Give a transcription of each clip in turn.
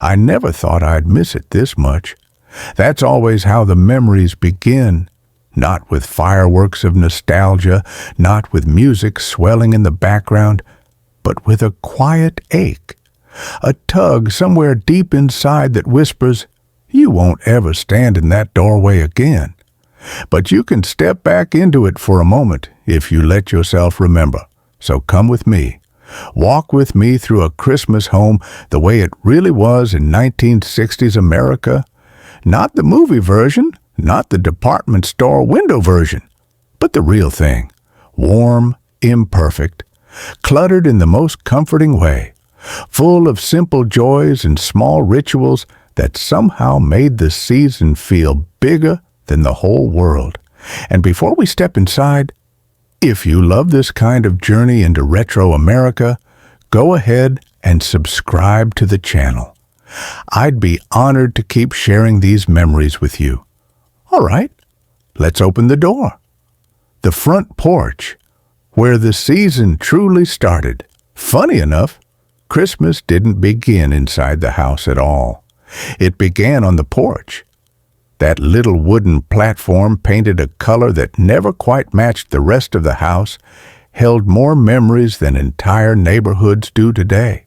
I never thought I'd miss it this much. That's always how the memories begin. Not with fireworks of nostalgia, not with music swelling in the background, but with a quiet ache. A tug somewhere deep inside that whispers, "You won't ever stand in that doorway again." But you can step back into it for a moment if you let yourself remember. So come with me. Walk with me through a Christmas home the way it really was in 1960s America. Not the movie version, not the department store window version, but the real thing. Warm, imperfect, cluttered in the most comforting way, full of simple joys and small rituals that somehow made the season feel bigger than the whole world. And before we step inside, if you love this kind of journey into retro America, go ahead and subscribe to the channel. I'd be honored to keep sharing these memories with you. All right, let's open the door. The front porch, where the season truly started. Funny enough, Christmas didn't begin inside the house at all. It began on the porch. That little wooden platform, painted a color that never quite matched the rest of the house, held more memories than entire neighborhoods do today.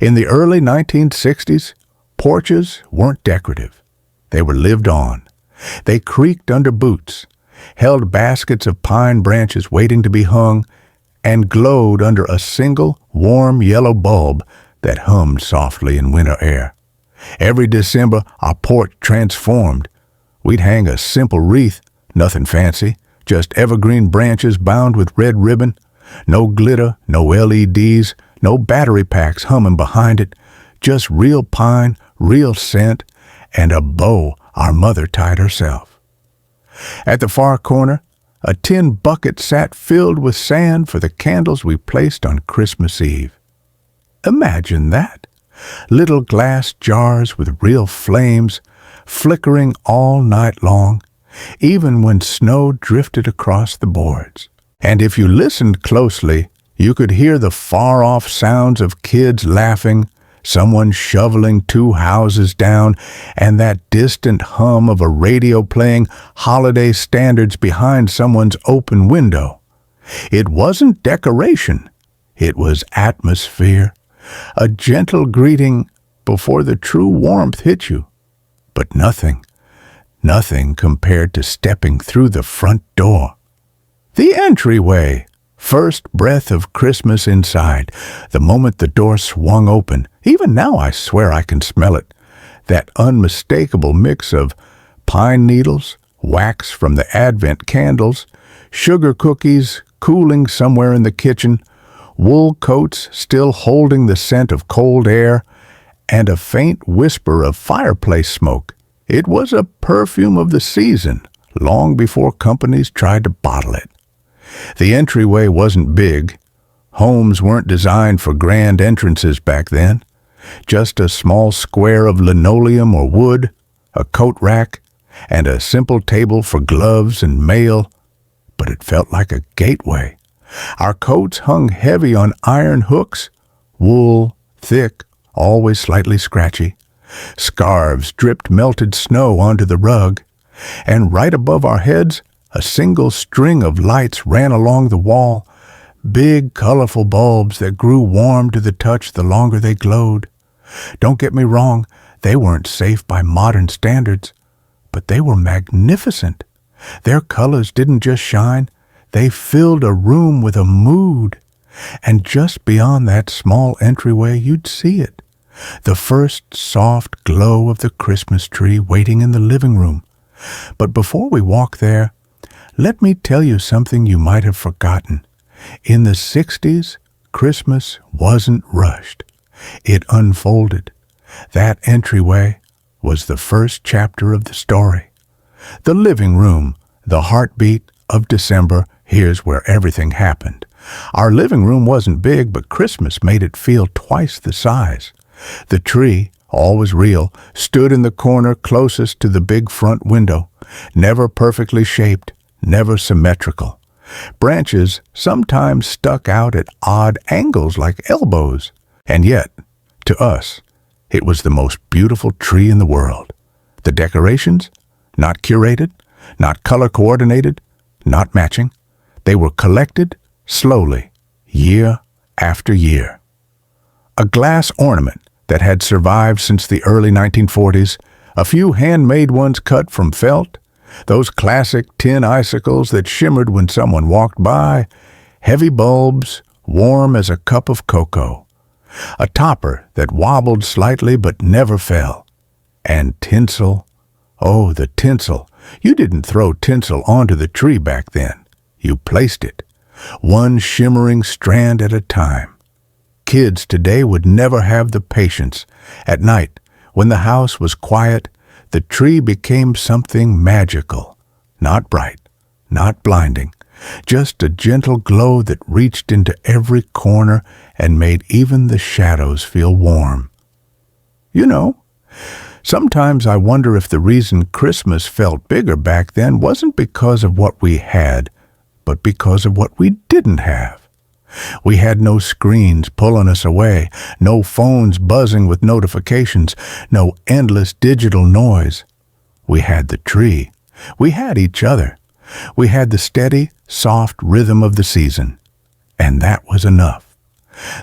In the early 1960s, porches weren't decorative. They were lived on. They creaked under boots, held baskets of pine branches waiting to be hung, and glowed under a single warm yellow bulb that hummed softly in winter air. Every December, our porch transformed. We'd hang a simple wreath, nothing fancy, just evergreen branches bound with red ribbon. No glitter, no LEDs, no battery packs humming behind it, just real pine, real scent, and a bow our mother tied herself. At the far corner, a tin bucket sat filled with sand for the candles we placed on Christmas Eve. Imagine that. Little glass jars with real flames, flickering all night long, even when snow drifted across the boards. And if you listened closely, you could hear the far-off sounds of kids laughing, someone shoveling 2 houses down, and that distant hum of a radio playing holiday standards behind someone's open window. It wasn't decoration. It was atmosphere, a gentle greeting before the true warmth hit you. But nothing compared to stepping through the front door. The entryway, first breath of Christmas inside, the moment the door swung open. Even now I swear I can smell it. That unmistakable mix of pine needles, wax from the Advent candles, sugar cookies cooling somewhere in the kitchen, wool coats still holding the scent of cold air, and a faint whisper of fireplace smoke. It was a perfume of the season, long before companies tried to bottle it. The entryway wasn't big. Homes weren't designed for grand entrances back then. Just a small square of linoleum or wood, a coat rack, and a simple table for gloves and mail. But it felt like a gateway. Our coats hung heavy on iron hooks, wool, thick, always slightly scratchy. Scarves dripped melted snow onto the rug, and right above our heads, a single string of lights ran along the wall, big, colorful bulbs that grew warm to the touch the longer they glowed. Don't get me wrong, they weren't safe by modern standards, but they were magnificent. Their colors didn't just shine, they filled a room with a mood. And just beyond that small entryway, you'd see it. The first soft glow of the Christmas tree waiting in the living room. But before we walk there, let me tell you something you might have forgotten. In the 60s, Christmas wasn't rushed. It unfolded. That entryway was the first chapter of the story. The living room, the heartbeat of December, here's where everything happened. Our living room wasn't big, but Christmas made it feel twice the size. The tree, always real, stood in the corner closest to the big front window, never perfectly shaped, never symmetrical. Branches sometimes stuck out at odd angles like elbows. And yet, to us, It was the most beautiful tree in the world. The decorations? Not curated, not color coordinated, not matching. They were collected slowly, year after year. A glass ornament that had survived since the early 1940s, a few handmade ones cut from felt, those classic tin icicles that shimmered when someone walked by, heavy bulbs, warm as a cup of cocoa, a topper that wobbled slightly but never fell, and tinsel. Oh, the tinsel. You didn't throw tinsel onto the tree back then. You placed it, one shimmering strand at a time. Kids today would never have the patience. At night, when the house was quiet, the tree became something magical. Not bright, not blinding, just a gentle glow that reached into every corner and made even the shadows feel warm. You know, sometimes I wonder if the reason Christmas felt bigger back then wasn't because of what we had, but because of what we didn't have. We had no screens pulling us away, no phones buzzing with notifications, no endless digital noise. We had the tree. We had each other. We had the steady, soft rhythm of the season. And that was enough.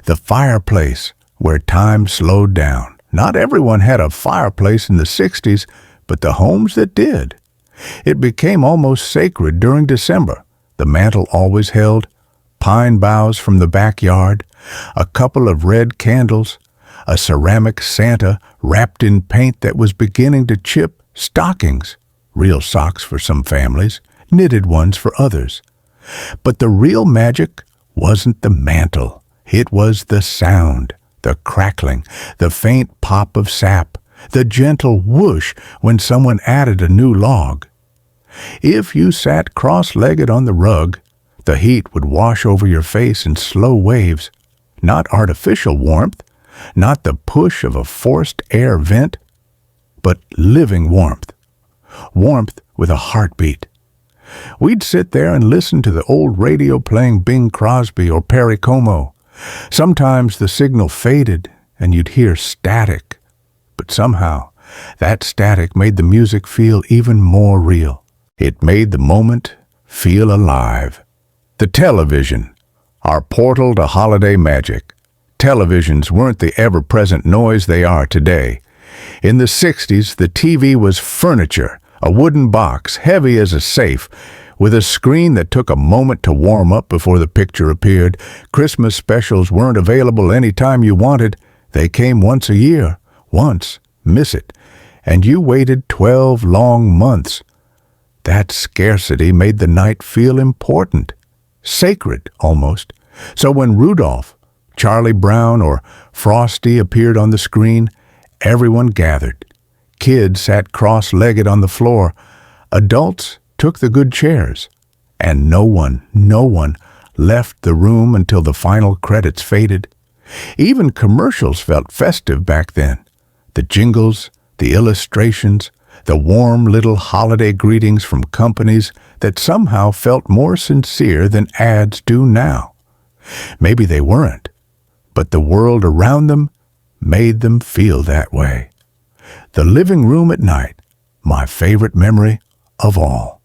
The fireplace, where time slowed down. Not everyone had a fireplace in the 60s, but the homes that did. It became almost sacred during December. The mantel always held pine boughs from the backyard, a couple of red candles, a ceramic Santa wrapped in paint that was beginning to chip, stockings, real socks for some families, knitted ones for others. But the real magic wasn't the mantle. It was the sound, the crackling, the faint pop of sap, the gentle whoosh when someone added a new log. If you sat cross-legged on the rug, the heat would wash over your face in slow waves, not artificial warmth, not the push of a forced air vent, but living warmth, warmth with a heartbeat. We'd sit there and listen to the old radio playing Bing Crosby or Perry Como. Sometimes the signal faded and you'd hear static, but somehow that static made the music feel even more real. It made the moment feel alive. The television, our portal to holiday magic. Televisions weren't the ever-present noise they are today. In the 60s, the TV was furniture, a wooden box heavy as a safe, with a screen that took a moment to warm up before the picture appeared. Christmas specials weren't available any time you wanted. They came once a year. Once, miss it. And you waited 12 long months. That scarcity made the night feel important. Sacred, almost. So when Rudolph, Charlie Brown, or Frosty appeared on the screen, everyone gathered. Kids sat cross-legged on the floor. Adults took the good chairs. And no one left the room until the final credits faded. Even commercials felt festive back then. The jingles, the illustrations, the warm little holiday greetings from companies that somehow felt more sincere than ads do now. Maybe they weren't, but the world around them made them feel that way. The living room at night, my favorite memory of all.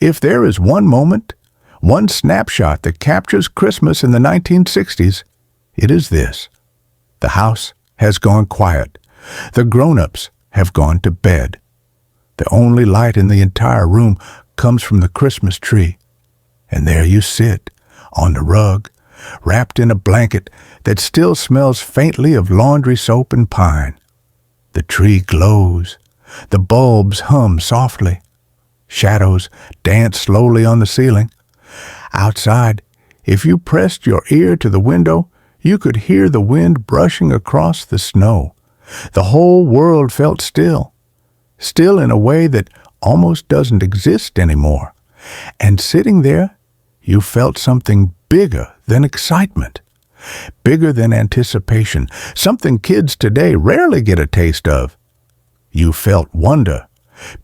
If there is one moment, one snapshot that captures Christmas in the 1960s, it is this. The house has gone quiet. The grown-ups have gone to bed. The only light in the entire room comes from the Christmas tree. And there you sit, on the rug, wrapped in a blanket that still smells faintly of laundry soap and pine. The tree glows. The bulbs hum softly. Shadows dance slowly on the ceiling. Outside, if you pressed your ear to the window, you could hear the wind brushing across the snow. The whole world felt still. Still in a way that almost doesn't exist anymore. And sitting there, you felt something bigger than excitement, bigger than anticipation, something kids today rarely get a taste of. You felt wonder,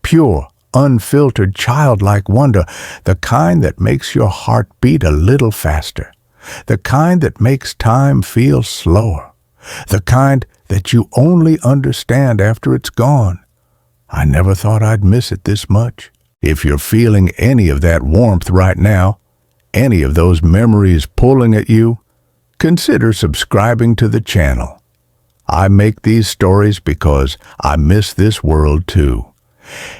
pure, unfiltered, childlike wonder, the kind that makes your heart beat a little faster, the kind that makes time feel slower, the kind that you only understand after it's gone. I never thought I'd miss it this much. If you're feeling any of that warmth right now, any of those memories pulling at you, consider subscribing to the channel. I make these stories because I miss this world too.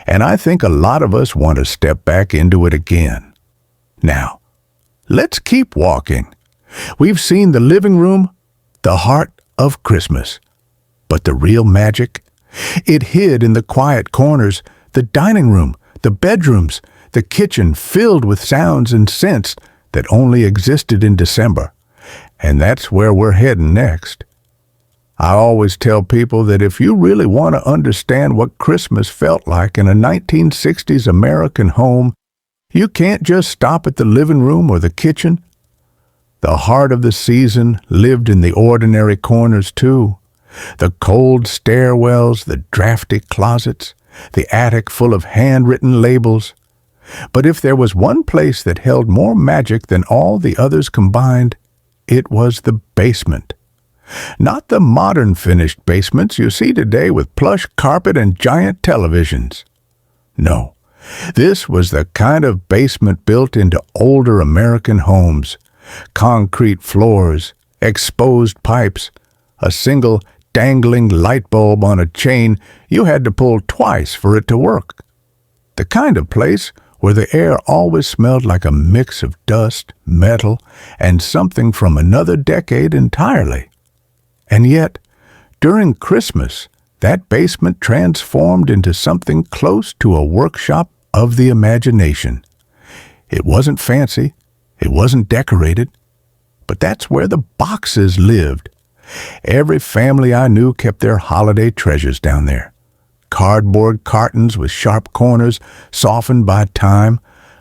And I think a lot of us want to step back into it again. Now, let's keep walking. We've seen the living room, the heart of Christmas. But the real magic? It hid in the quiet corners, the dining room, the bedrooms, the kitchen filled with sounds and scents that only existed in December. And that's where we're heading next. I always tell people that if you really want to understand what Christmas felt like in a 1960s American home, you can't just stop at the living room or the kitchen. The heart of the season lived in the ordinary corners too. The cold stairwells, the drafty closets, the attic full of handwritten labels. But if there was one place that held more magic than all the others combined, it was the basement. Not the modern finished basements you see today with plush carpet and giant televisions. No, this was the kind of basement built into older American homes. Concrete floors, exposed pipes, a single dangling light bulb on a chain you had to pull twice for it to work. The kind of place where the air always smelled like a mix of dust, metal, and something from another decade entirely. And yet, during Christmas, that basement transformed into something close to a workshop of the imagination. It wasn't fancy, it wasn't decorated, but that's where the boxes lived. Every family I knew kept their holiday treasures down there. Cardboard cartons with sharp corners softened by time,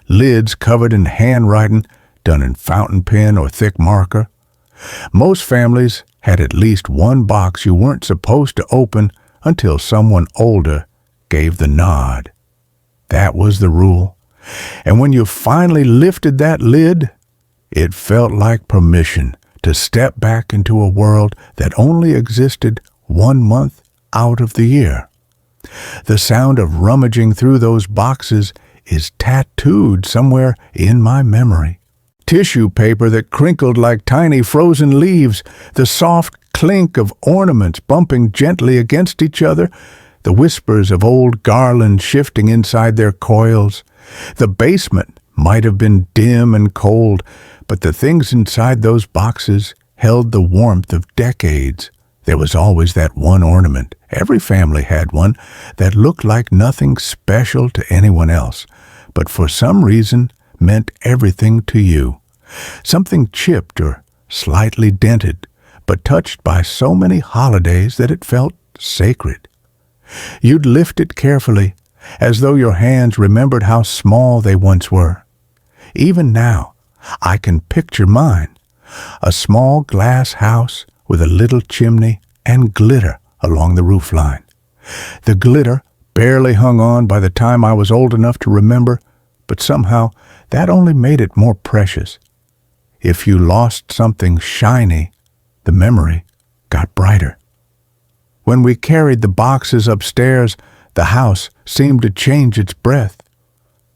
lids covered in handwriting done in fountain pen or thick marker. Most families had at least one box you weren't supposed to open until someone older gave the nod. That was the rule. And when you finally lifted that lid, it felt like permission to step back into a world that only existed 1 month out of the year. The sound of rummaging through those boxes is tattooed somewhere in my memory. Tissue paper that crinkled like tiny frozen leaves, the soft clink of ornaments bumping gently against each other, the whispers of old garlands shifting inside their coils. The basement might have been dim and cold, but the things inside those boxes held the warmth of decades. There was always that one ornament, every family had one, that looked like nothing special to anyone else, but for some reason meant everything to you. Something chipped or slightly dented, but touched by so many holidays that it felt sacred. You'd lift it carefully, as though your hands remembered how small they once were. Even now, I can picture mine, a small glass house with a little chimney and glitter along the roofline. The glitter barely hung on by the time I was old enough to remember, but somehow that only made it more precious. If you lost something shiny, the memory got brighter. When we carried the boxes upstairs, the house seemed to change its breath.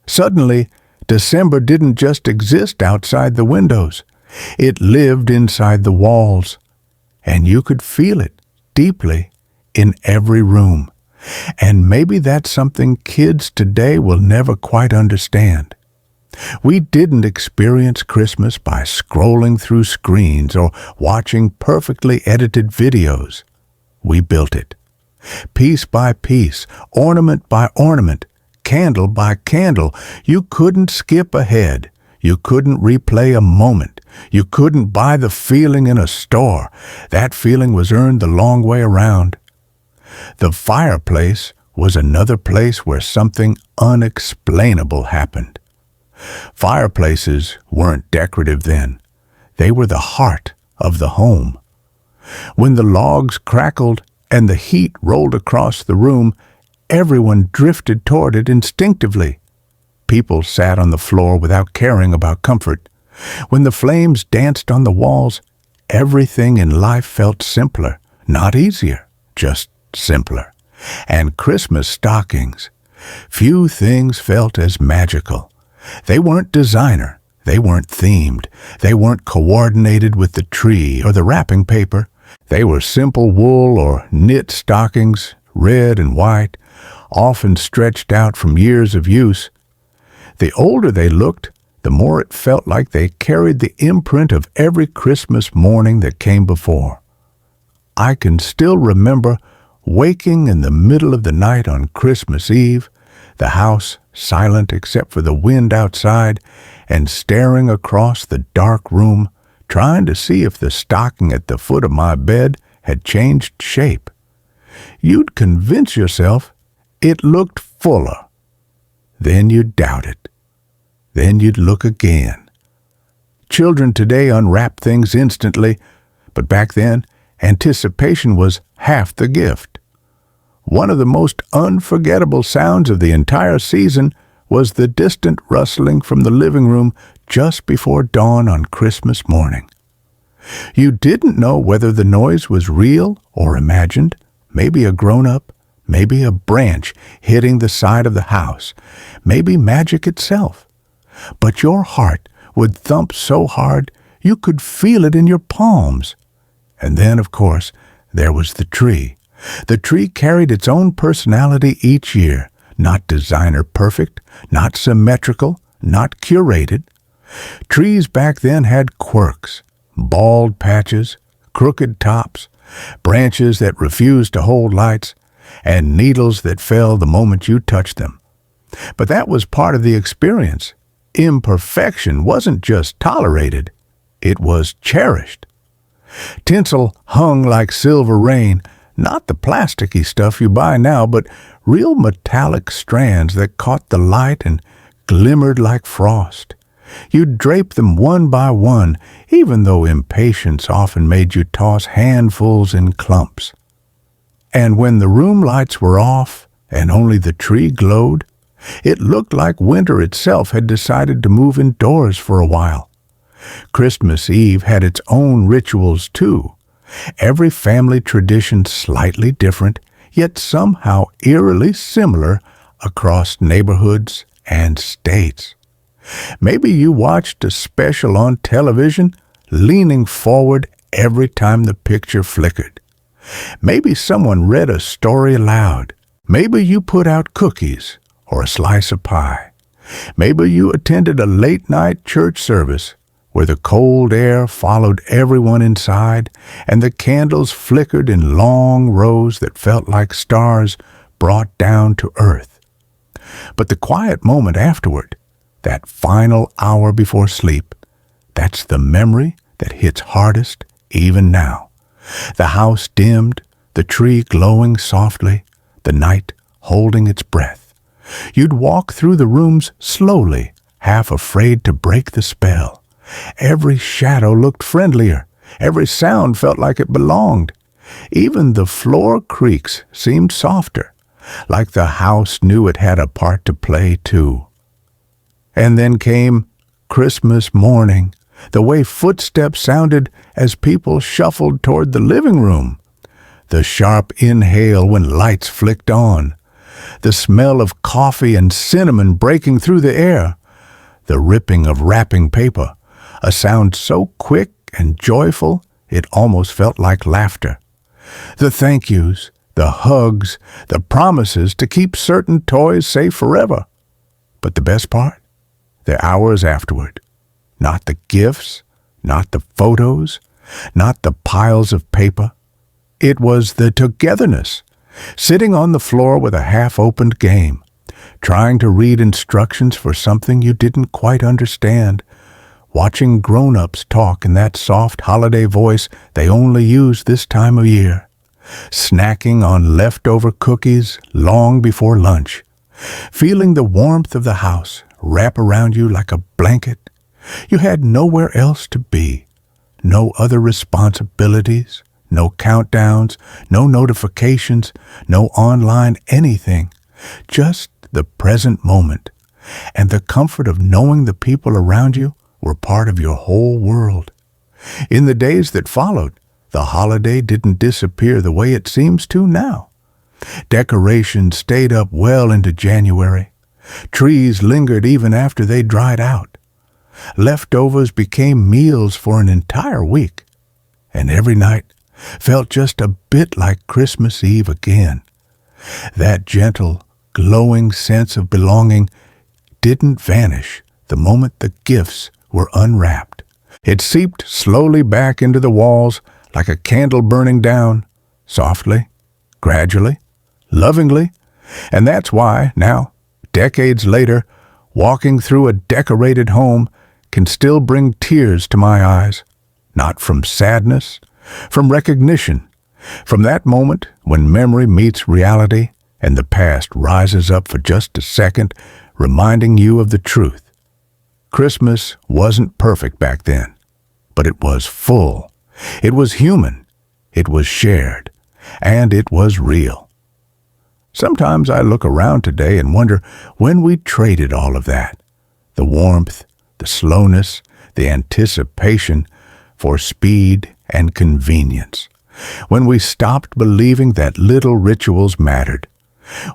Suddenly, December didn't just exist outside the windows. It lived inside the walls, and you could feel it deeply in every room. And maybe that's something kids today will never quite understand. We didn't experience Christmas by scrolling through screens or watching perfectly edited videos. We built it. Piece by piece, ornament by ornament, candle by candle. You couldn't skip ahead. You couldn't replay a moment. You couldn't buy the feeling in a store. That feeling was earned the long way around. The fireplace was another place where something unexplainable happened. Fireplaces weren't decorative then. They were the heart of the home. When the logs crackled and the heat rolled across the room, everyone drifted toward it instinctively. People sat on the floor without caring about comfort. When the flames danced on the walls, everything in life felt simpler, not easier, just simpler. And Christmas stockings. Few things felt as magical. They weren't designer. They weren't themed. They weren't coordinated with the tree or the wrapping paper. They were simple wool or knit stockings, red and white, often stretched out from years of use. The older they looked, the more it felt like they carried the imprint of every Christmas morning that came before. I can still remember waking in the middle of the night on Christmas Eve, the house silent except for the wind outside, and staring across the dark room, trying to see if the stocking at the foot of my bed had changed shape. You'd convince yourself it looked fuller. Then you'd doubt it. Then you'd look again. Children today unwrap things instantly, but back then, anticipation was half the gift. One of the most unforgettable sounds of the entire season was the distant rustling from the living room just before dawn on Christmas morning. You didn't know whether the noise was real or imagined, maybe a grown-up, maybe a branch hitting the side of the house, maybe magic itself. But your heart would thump so hard you could feel it in your palms. And then, of course, there was the tree. The tree carried its own personality each year, not designer perfect, not symmetrical, not curated. Trees back then had quirks, bald patches, crooked tops, branches that refused to hold lights, and needles that fell the moment you touched them. But that was part of the experience. Imperfection wasn't just tolerated, it was cherished. Tinsel hung like silver rain, not the plasticky stuff you buy now, but real metallic strands that caught the light and glimmered like frost. You'd drape them one by one, even though impatience often made you toss handfuls in clumps. And when the room lights were off and only the tree glowed, it looked like winter itself had decided to move indoors for a while. Christmas Eve had its own rituals, too. Every family tradition slightly different, yet somehow eerily similar across neighborhoods and states. Maybe you watched a special on television, leaning forward every time the picture flickered. Maybe someone read a story aloud. Maybe you put out cookies or a slice of pie. Maybe you attended a late-night church service where the cold air followed everyone inside and the candles flickered in long rows that felt like stars brought down to earth. But the quiet moment afterward, that final hour before sleep, that's the memory that hits hardest even now. The house dimmed, the tree glowing softly, the night holding its breath. You'd walk through the rooms slowly, half afraid to break the spell. Every shadow looked friendlier. Every sound felt like it belonged. Even the floor creaks seemed softer, like the house knew it had a part to play too. And then came Christmas morning, the way footsteps sounded as people shuffled toward the living room. The sharp inhale when lights flicked on. The smell of coffee and cinnamon breaking through the air. The ripping of wrapping paper. A sound so quick and joyful it almost felt like laughter. The thank yous, the hugs, the promises to keep certain toys safe forever. But the best part? The hours afterward. Not the gifts, not the photos, not the piles of paper. It was the togetherness, sitting on the floor with a half-opened game, trying to read instructions for something you didn't quite understand, watching grown-ups talk in that soft holiday voice they only use this time of year, snacking on leftover cookies long before lunch, feeling the warmth of the house wrap around you like a blanket. You had nowhere else to be, no other responsibilities, no countdowns, no notifications, no online anything, just the present moment, and the comfort of knowing the people around you were part of your whole world. In the days that followed, the holiday didn't disappear the way it seems to now. Decorations stayed up well into January. Trees lingered even after they dried out. Leftovers became meals for an entire week. And every night felt just a bit like Christmas Eve again. That gentle, glowing sense of belonging didn't vanish the moment the gifts were unwrapped. It seeped slowly back into the walls like a candle burning down, softly, gradually, lovingly. And that's why, now, decades later, walking through a decorated home can still bring tears to my eyes. Not from sadness, from recognition, from that moment when memory meets reality and the past rises up for just a second, reminding you of the truth. Christmas wasn't perfect back then, but it was full. It was human. It was shared. And it was real. Sometimes I look around today and wonder when we traded all of that. The warmth, the slowness, the anticipation for speed and convenience. When we stopped believing that little rituals mattered.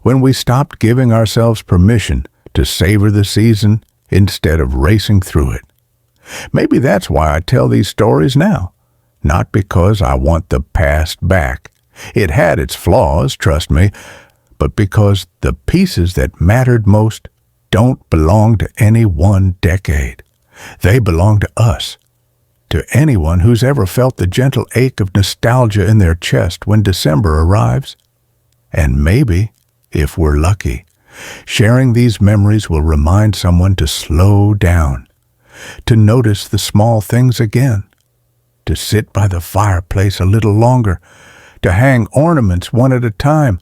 When we stopped giving ourselves permission to savor the season instead of racing through it. Maybe that's why I tell these stories now. Not because I want the past back. It had its flaws, trust me, but because the pieces that mattered most don't belong to any one decade. They belong to us. To anyone who's ever felt the gentle ache of nostalgia in their chest when December arrives. And maybe, if we're lucky, sharing these memories will remind someone to slow down, to notice the small things again, to sit by the fireplace a little longer, to hang ornaments one at a time,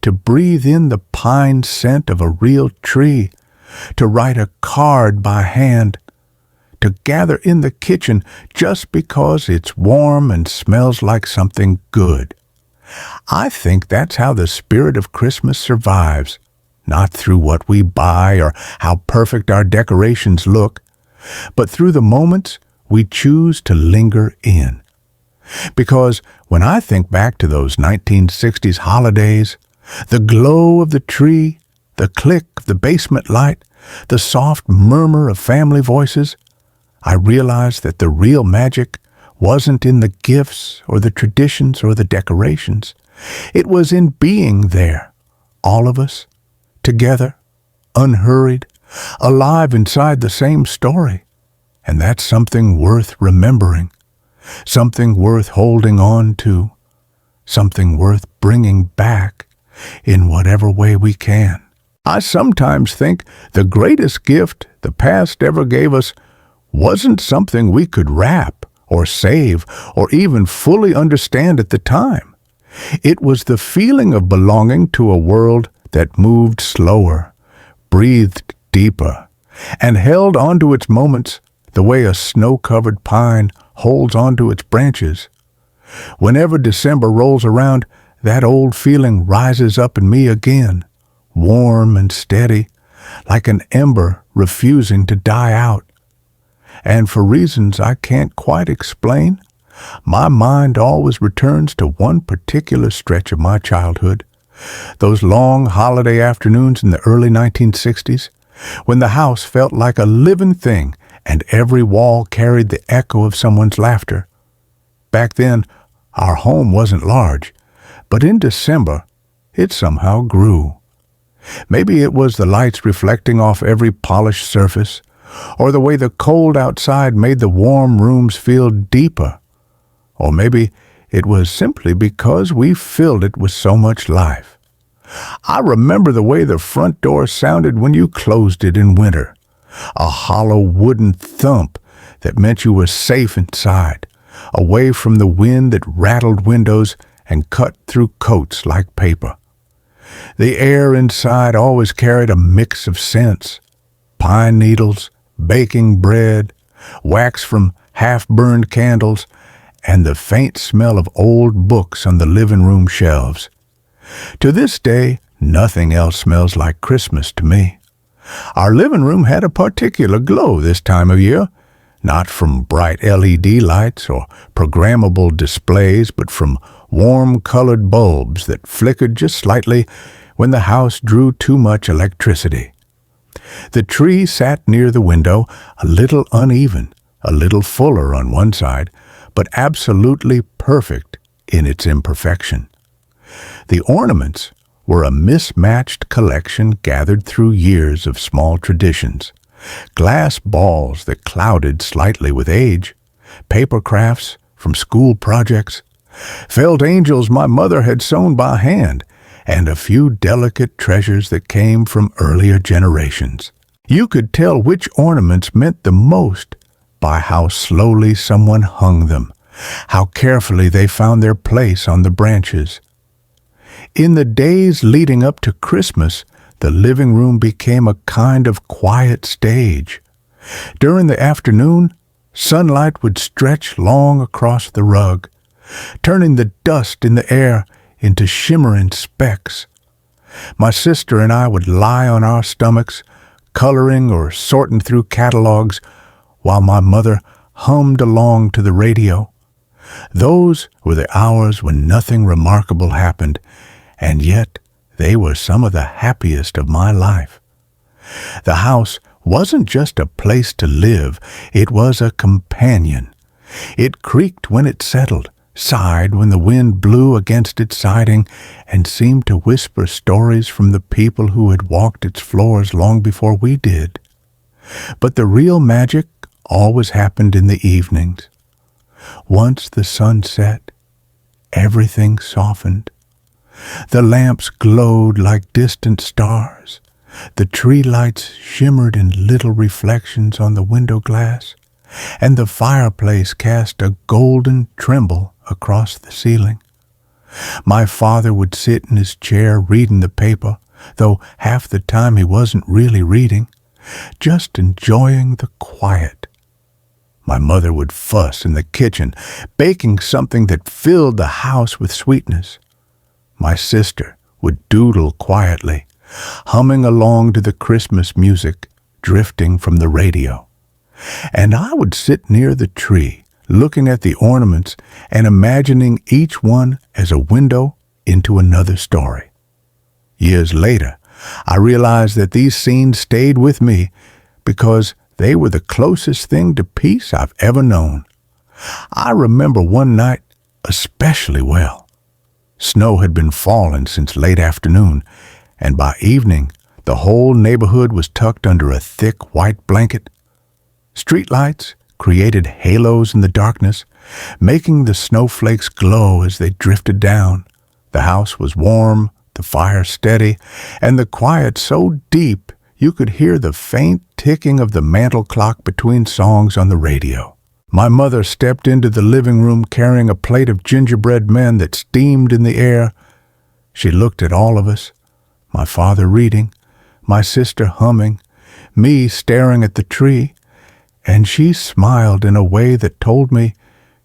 to breathe in the pine scent of a real tree, to write a card by hand, to gather in the kitchen just because it's warm and smells like something good. I think that's how the spirit of Christmas survives, not through what we buy or how perfect our decorations look, but through the moments we choose to linger in. Because when I think back to those 1960s holidays, the glow of the tree, the click of the basement light, the soft murmur of family voices, I realize that the real magic wasn't in the gifts or the traditions or the decorations. It was in being there, all of us, together, unhurried, alive inside the same story. And that's something worth remembering, something worth holding on to, something worth bringing back in whatever way we can. I sometimes think the greatest gift the past ever gave us wasn't something we could wrap or save or even fully understand at the time. It was the feeling of belonging to a world that moved slower, breathed deeper, and held onto its moments the way a snow-covered pine holds onto its branches. Whenever December rolls around, that old feeling rises up in me again, warm and steady, like an ember refusing to die out. And for reasons I can't quite explain, my mind always returns to one particular stretch of my childhood, those long holiday afternoons in the early 1960s, when the house felt like a living thing and every wall carried the echo of someone's laughter. Back then, our home wasn't large, but in December, it somehow grew. Maybe it was the lights reflecting off every polished surface, or the way the cold outside made the warm rooms feel deeper. Or maybe it was simply because we filled it with so much life. I remember the way the front door sounded when you closed it in winter, a hollow wooden thump that meant you were safe inside, away from the wind that rattled windows and cut through coats like paper. The air inside always carried a mix of scents: pine needles, baking bread, wax from half-burned candles, and the faint smell of old books on the living room shelves. To this day, nothing else smells like Christmas to me. Our living room had a particular glow this time of year, not from bright LED lights or programmable displays, but from warm-colored bulbs that flickered just slightly when the house drew too much electricity. The tree sat near the window, a little uneven, a little fuller on one side, but absolutely perfect in its imperfection. The ornaments were a mismatched collection gathered through years of small traditions. Glass balls that clouded slightly with age, paper crafts from school projects, felt angels my mother had sewn by hand, and a few delicate treasures that came from earlier generations. You could tell which ornaments meant the most by how slowly someone hung them, how carefully they found their place on the branches. In the days leading up to Christmas, the living room became a kind of quiet stage. During the afternoon, sunlight would stretch long across the rug, turning the dust in the air into shimmering specks. My sister and I would lie on our stomachs, coloring or sorting through catalogs, while my mother hummed along to the radio. Those were the hours when nothing remarkable happened, and yet they were some of the happiest of my life. The house wasn't just a place to live, it was a companion. It creaked when it settled, sighed when the wind blew against its siding, and seemed to whisper stories from the people who had walked its floors long before we did. But the real magic always happened in the evenings. Once the sun set, everything softened. The lamps glowed like distant stars. The tree lights shimmered in little reflections on the window glass, and the fireplace cast a golden tremble across the ceiling. My father would sit in his chair reading the paper, though half the time he wasn't really reading, just enjoying the quiet. My mother would fuss in the kitchen, baking something that filled the house with sweetness. My sister would doodle quietly, humming along to the Christmas music drifting from the radio. And I would sit near the tree, looking at the ornaments and imagining each one as a window into another story. Years later, I realized that these scenes stayed with me because they were the closest thing to peace I've ever known. I remember one night especially well. Snow had been falling since late afternoon, and by evening, the whole neighborhood was tucked under a thick white blanket. Streetlights created halos in the darkness, making the snowflakes glow as they drifted down. The house was warm, the fire steady, and the quiet so deep you could hear the faint ticking of the mantel clock between songs on the radio. My mother stepped into the living room carrying a plate of gingerbread men that steamed in the air. She looked at all of us, my father reading, my sister humming, me staring at the tree, and she smiled in a way that told me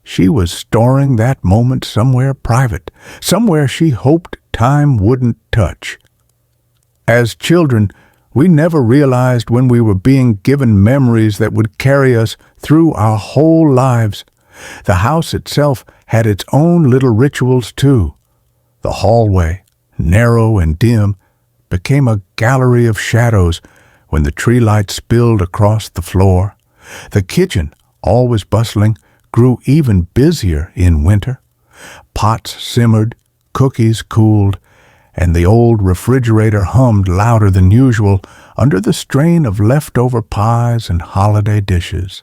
she was storing that moment somewhere private, somewhere she hoped time wouldn't touch. As children, we never realized when we were being given memories that would carry us through our whole lives. The house itself had its own little rituals too. The hallway, narrow and dim, became a gallery of shadows when the tree light spilled across the floor. The kitchen, always bustling, grew even busier in winter. Pots simmered, cookies cooled, and the old refrigerator hummed louder than usual under the strain of leftover pies and holiday dishes.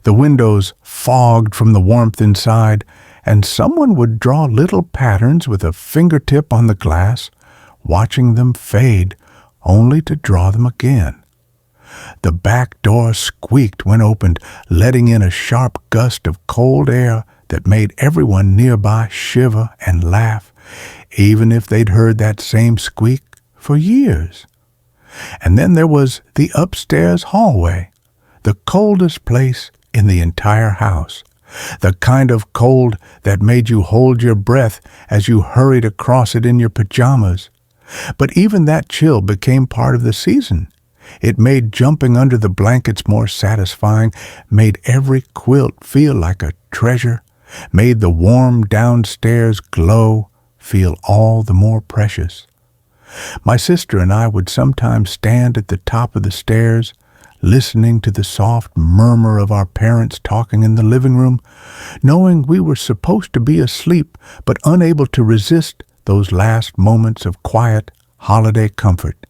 The windows fogged from the warmth inside, and someone would draw little patterns with a fingertip on the glass, watching them fade, only to draw them again. The back door squeaked when opened, letting in a sharp gust of cold air that made everyone nearby shiver and laugh, even if they'd heard that same squeak for years. And then there was the upstairs hallway, the coldest place in the entire house, the kind of cold that made you hold your breath as you hurried across it in your pajamas. But even that chill became part of the season. It made jumping under the blankets more satisfying, made every quilt feel like a treasure, made the warm downstairs glow feel all the more precious. My sister and I would sometimes stand at the top of the stairs, listening to the soft murmur of our parents talking in the living room, knowing we were supposed to be asleep but unable to resist those last moments of quiet holiday comfort.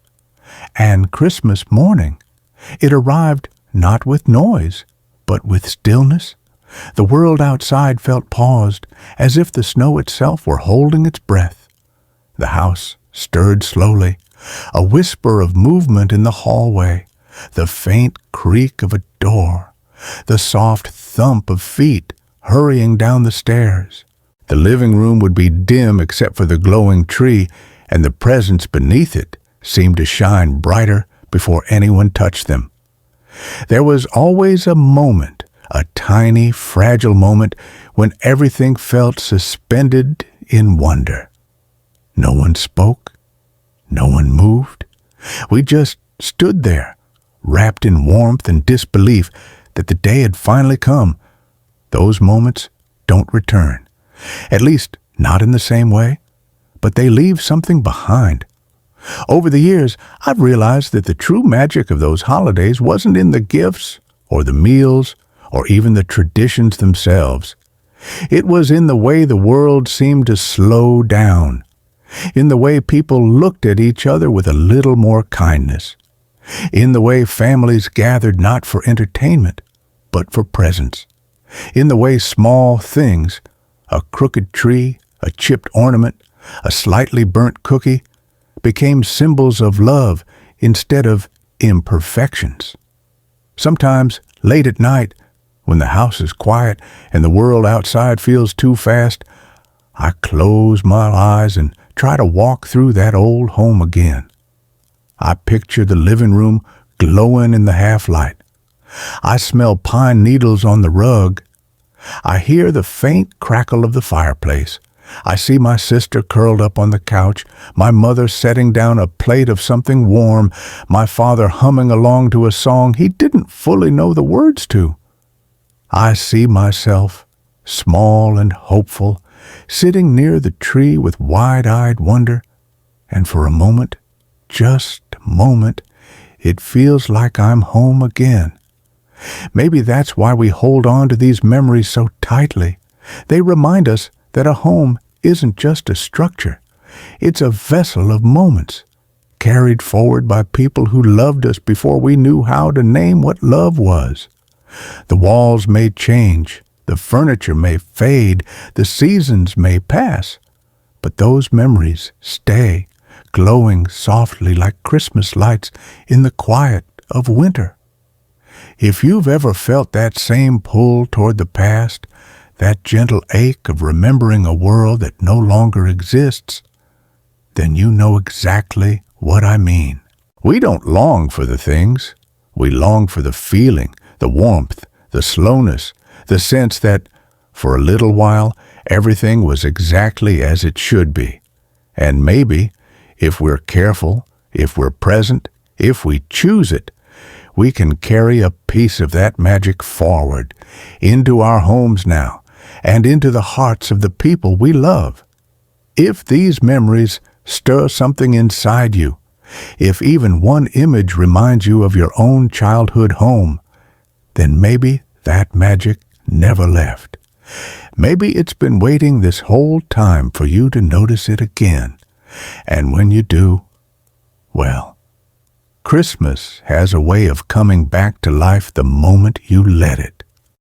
And Christmas morning, it arrived not with noise, but with stillness. The world outside felt paused, as if the snow itself were holding its breath. The house stirred slowly, a whisper of movement in the hallway, the faint creak of a door, the soft thump of feet hurrying down the stairs. The living room would be dim except for the glowing tree, and the presents beneath it seemed to shine brighter before anyone touched them. There was always a moment, a tiny, fragile moment, when everything felt suspended in wonder. No one spoke. No one moved. We just stood there, wrapped in warmth and disbelief that the day had finally come. Those moments don't return, at least not in the same way, but they leave something behind. Over the years, I've realized that the true magic of those holidays wasn't in the gifts or the meals or even the traditions themselves. It was in the way the world seemed to slow down, in the way people looked at each other with a little more kindness, in the way families gathered not for entertainment, but for presents, in the way small things, a crooked tree, a chipped ornament, a slightly burnt cookie, became symbols of love instead of imperfections. Sometimes, late at night, when the house is quiet and the world outside feels too fast, I close my eyes and try to walk through that old home again. I picture the living room glowing in the half-light. I smell pine needles on the rug. I hear the faint crackle of the fireplace. I see my sister curled up on the couch, my mother setting down a plate of something warm, my father humming along to a song he didn't fully know the words to. I see myself, small and hopeful, sitting near the tree with wide-eyed wonder, and for a moment, just a moment, it feels like I'm home again. Maybe that's why we hold on to these memories so tightly. They remind us that a home isn't just a structure. It's a vessel of moments, carried forward by people who loved us before we knew how to name what love was. The walls may change, the furniture may fade, the seasons may pass, but those memories stay, glowing softly like Christmas lights in the quiet of winter. If you've ever felt that same pull toward the past, that gentle ache of remembering a world that no longer exists, then you know exactly what I mean. We don't long for the things. We long for the feeling, the warmth, the slowness, the sense that, for a little while, everything was exactly as it should be. And maybe, if we're careful, if we're present, if we choose it, we can carry a piece of that magic forward into our homes now and into the hearts of the people we love. If these memories stir something inside you, if even one image reminds you of your own childhood home, then maybe that magic never left. Maybe it's been waiting this whole time for you to notice it again. And when you do, well, Christmas has a way of coming back to life the moment you let it.